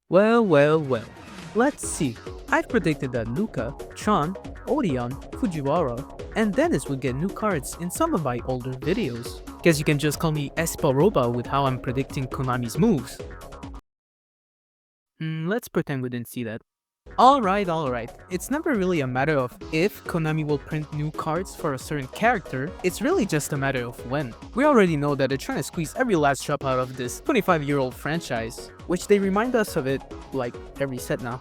Well. Let's see. I've predicted that Luca, Tron, Odeon, Fujiwara, and Dennis would get new cards in some of my older videos. Guess you can just call me Esparoba with how I'm predicting Konami's moves. Let's pretend we didn't see that. Alright. It's never really a matter of if Konami will print new cards for a certain character, it's really just a matter of when. We already know that they're trying to squeeze every last drop out of this 25-year-old franchise, which they remind us of it like every set now.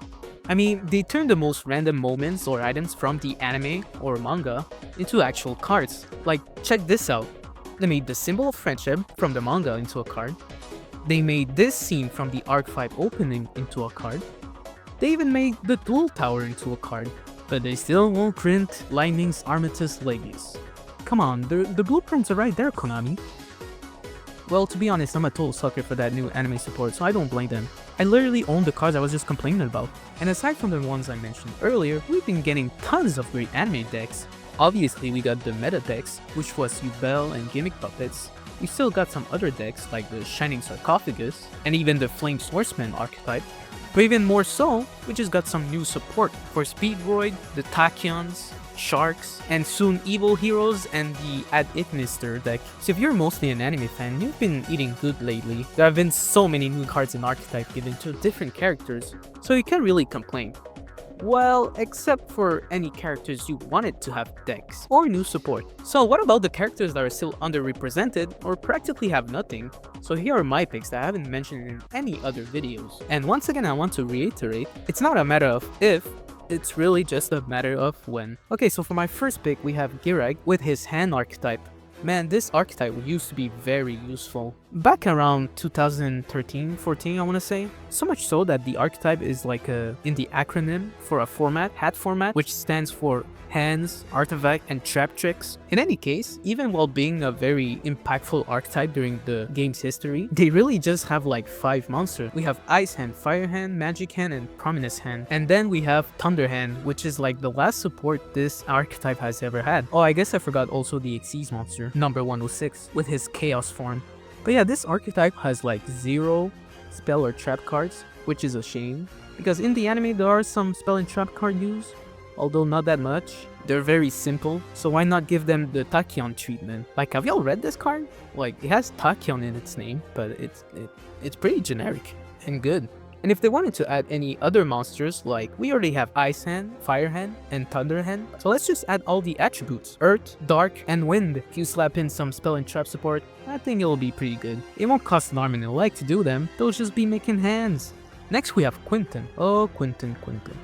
I mean, they turn the most random moments or items from the anime or manga into actual cards. Like, check this out. They made the symbol of friendship from the manga into a card. They made this scene from the Arc 5 opening into a card. They even made the Duel Tower into a card, but they still won't print Lightning's Armatus Legius. Come on, the blueprints are right there, Konami. Well, to be honest, I'm a total sucker for that new anime support, so I don't blame them. I literally own the cards I was just complaining about. And aside from the ones I mentioned earlier, we've been getting tons of great anime decks. Obviously, we got the meta decks, which was Yubel and Gimmick Puppets. We still got some other decks like the Shining Sarcophagus, and even the Flame Swordsman archetype. But even more so, we just got some new support for Speedroid, the Tachyons, Sharks, and soon Evil Heroes and the Ad Ignister deck. So if you're mostly an anime fan, you've been eating good lately. There have been so many new cards in archetype given to different characters, so you can't really complain. Well, except for any characters you wanted to have decks or new support. So what about the characters that are still underrepresented or practically have nothing? So here are my picks that I haven't mentioned in any other videos. And once again, I want to reiterate, it's not a matter of if, it's really just a matter of when. Okay, so for my first pick, we have Girag with his hand archetype. Man, this archetype used to be very useful. Back around 2013-14, I want to say. So much so that the archetype is like in the acronym for a format, HAT format, which stands for Hands, Artifact, and Trap Tricks. In any case, even while being a very impactful archetype during the game's history, they really just have like 5 monsters. We have Ice Hand, Fire Hand, Magic Hand, and Prominence Hand. And then we have Thunder Hand, which is like the last support this archetype has ever had. Oh, I guess I forgot also the Xyz monster, number 106, with his Chaos form. But yeah, this archetype has like 0 spell or trap cards, which is a shame, because in the anime there are some spell and trap card use, although not that much. They're very simple, so why not give them the Tachyon treatment? Like, have y'all read this card? Like, it has Tachyon in its name, but it's pretty generic and good. And if they wanted to add any other monsters, like we already have Ice Hand, Fire Hand, and Thunder Hand, so let's just add all the attributes, Earth, Dark, and Wind. If you slap in some spell and trap support, I think it'll be pretty good. It won't cost an arm and a leg to do them, they'll just be making hands. Next we have Quinton. Oh, Quinton.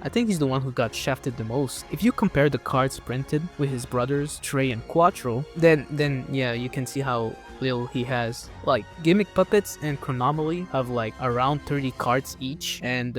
I think he's the one who got shafted the most. If you compare the cards printed with his brothers, Trey and Quattro, then yeah, you can see how little he has. Like, Gimmick Puppets and Chronomaly have like around 30 cards each, and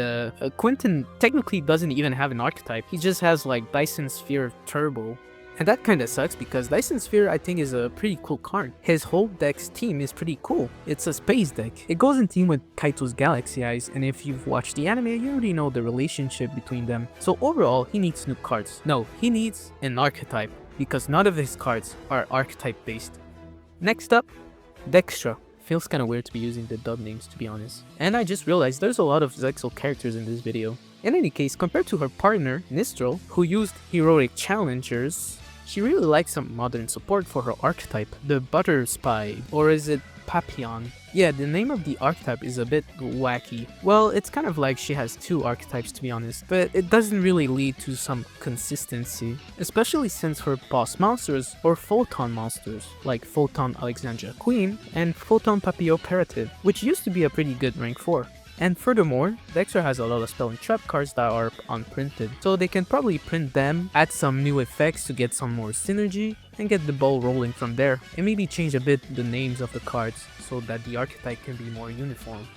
Quinton technically doesn't even have an archetype. He just has like Dyson Sphere Turbo. And that kinda sucks because Dyson Sphere I think is a pretty cool card. His whole deck's team is pretty cool. It's a space deck. It goes in team with Kaito's Galaxy Eyes, and if you've watched the anime, you already know the relationship between them. So overall, he needs new cards. No, he needs an archetype, because none of his cards are archetype based. Next up, Dexter. Feels kinda weird to be using the dub names, to be honest. And I just realized there's a lot of Zexal characters in this video. In any case, compared to her partner, Nistral, who used Heroic Challengers, she really likes some modern support for her archetype, the Butter Spy, or is it Papillon? Yeah, the name of the archetype is a bit wacky. Well, it's kind of like she has 2 archetypes to be honest, but it doesn't really lead to some consistency, especially since her boss monsters are Photon monsters, like Photon Alexandria Queen and Photon Papillon Imperative, which used to be a pretty good rank 4. And furthermore, Dexter has a lot of spell and trap cards that are unprinted, so they can probably print them, add some new effects to get some more synergy, and get the ball rolling from there, and maybe change a bit the names of the cards so that the archetype can be more uniform.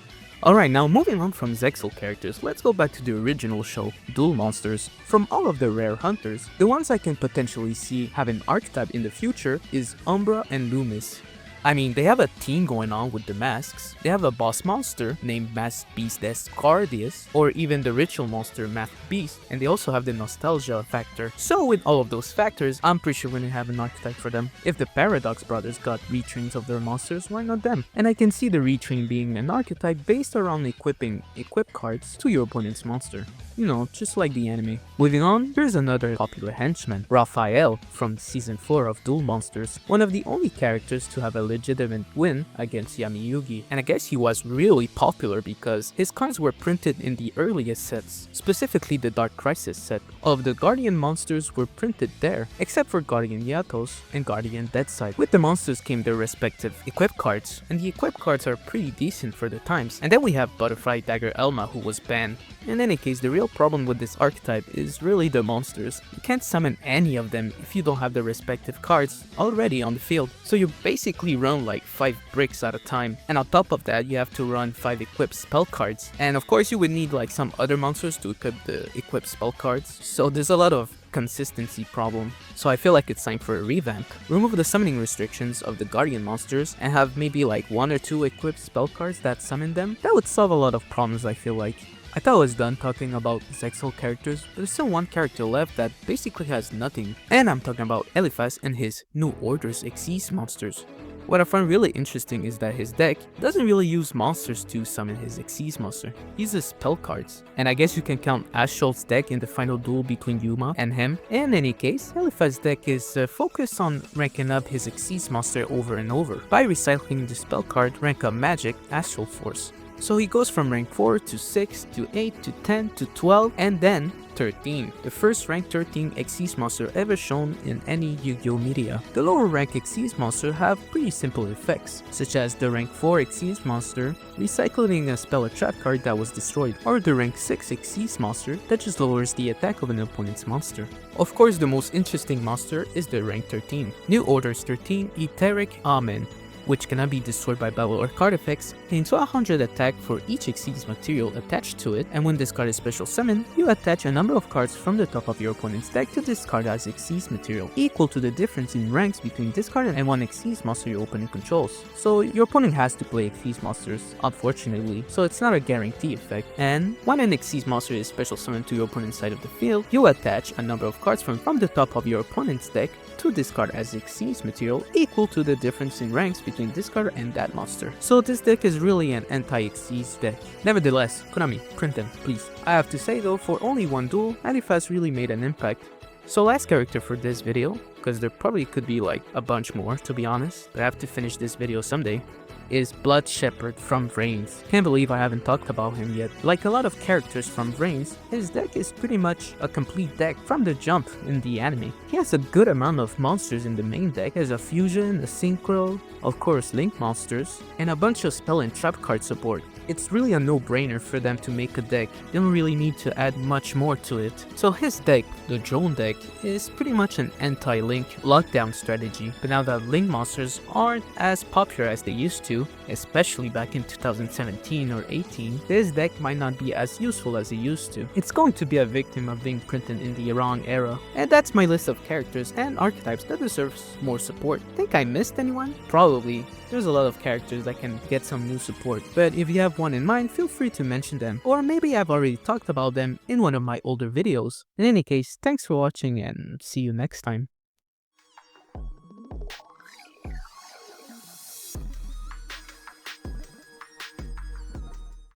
Alright, now moving on from Zexal characters, let's go back to the original show, Duel Monsters. From all of the rare hunters, the ones I can potentially see have an archetype in the future is Umbra and Loomis. I mean, they have a theme going on with the masks. They have a boss monster named Masked Beast Descardius, or even the ritual monster Masked Beast, and they also have the nostalgia factor. So with all of those factors, I'm pretty sure we're gonna have an archetype for them. If the Paradox brothers got retrains of their monsters, why not them? And I can see the retrain being an archetype based around equipping equip cards to your opponent's monster. You know, just like the anime. Moving on, here's another popular henchman, Raphael from season 4 of Duel Monsters, one of the only characters to have a legitimate win against Yami Yugi. And I guess he was really popular because his cards were printed in the earliest sets, specifically the Dark Crisis set. All of the Guardian monsters were printed there, except for Guardian Yatos and Guardian Deadside. With the monsters came their respective equip cards, and the equip cards are pretty decent for the times. And then we have Butterfly Dagger Elma, who was banned. In any case, the real problem with this archetype is really the monsters. You can't summon any of them if you don't have the respective cards already on the field. So you basically run like 5 bricks at a time. And on top of that, you have to run 5 equipped spell cards. And of course you would need like some other monsters to equip the equipped spell cards. So there's a lot of consistency problem. So I feel like it's time for a revamp. Remove the summoning restrictions of the Guardian monsters and have maybe like 1 or 2 equipped spell cards that summon them. That would solve a lot of problems, I feel like. I thought I was done talking about Zexal characters, but there's still one character left that basically has nothing. And I'm talking about Elif and his New Order's Xyz monsters. What I find really interesting is that his deck doesn't really use monsters to summon his Xyz monster. He uses spell cards. And I guess you can count Asholt's deck in the final duel between Yuma and him. In any case, Elif's deck is focused on ranking up his Xyz monster over and over by recycling the spell card rank up magic Astral Force. So he goes from rank 4 to 6 to 8 to 10 to 12 and then 13, the first rank 13 Xyz monster ever shown in any Yu-Gi-Oh media. The lower rank Xyz monster have pretty simple effects, such as the rank 4 Xyz monster recycling a spell or trap card that was destroyed, or the rank 6 Xyz monster that just lowers the attack of an opponent's monster. Of course, the most interesting monster is the rank 13, New Order's 13 Etheric Amen, which cannot be destroyed by battle or card effects, gains 100 attack for each Xyz material attached to it, and when this card is special summoned, you attach a number of cards from the top of your opponent's deck to this card as Xyz material, equal to the difference in ranks between this card and one Xyz monster your opponent controls. So your opponent has to play Xyz monsters, unfortunately, so it's not a guarantee effect. And when an Xyz monster is special summoned to your opponent's side of the field, you attach a number of cards from the top of your opponent's deck to this card as Xyz material, equal to the difference in ranks between this card and that monster. So this deck is really an anti-Xyz deck. Nevertheless, Konami, print them, please. I have to say though, for only one duel, Elif has really made an impact. So last character for this video, because there probably could be like a bunch more to be honest, but I have to finish this video someday, is Blood Shepherd from Reigns. Can't believe I haven't talked about him yet. Like a lot of characters from Reigns, his deck is pretty much a complete deck from the jump in the anime. He has a good amount of monsters in the main deck. He has a fusion, a synchro, of course link monsters, and a bunch of spell and trap card support. It's really a no-brainer for them to make a deck. They don't really need to add much more to it. So his deck, the drone deck, is pretty much an anti-link lockdown strategy. But now that link monsters aren't as popular as they used to, especially back in 2017 or 18, this deck might not be as useful as it used to. It's going to be a victim of being printed in the wrong era. And that's my list of characters and archetypes that deserves more support. Think I missed anyone? Probably. There's a lot of characters that can get some new support, but if you have one in mind, feel free to mention them, or maybe I've already talked about them in one of my older videos. In any case, thanks for watching and see you next time.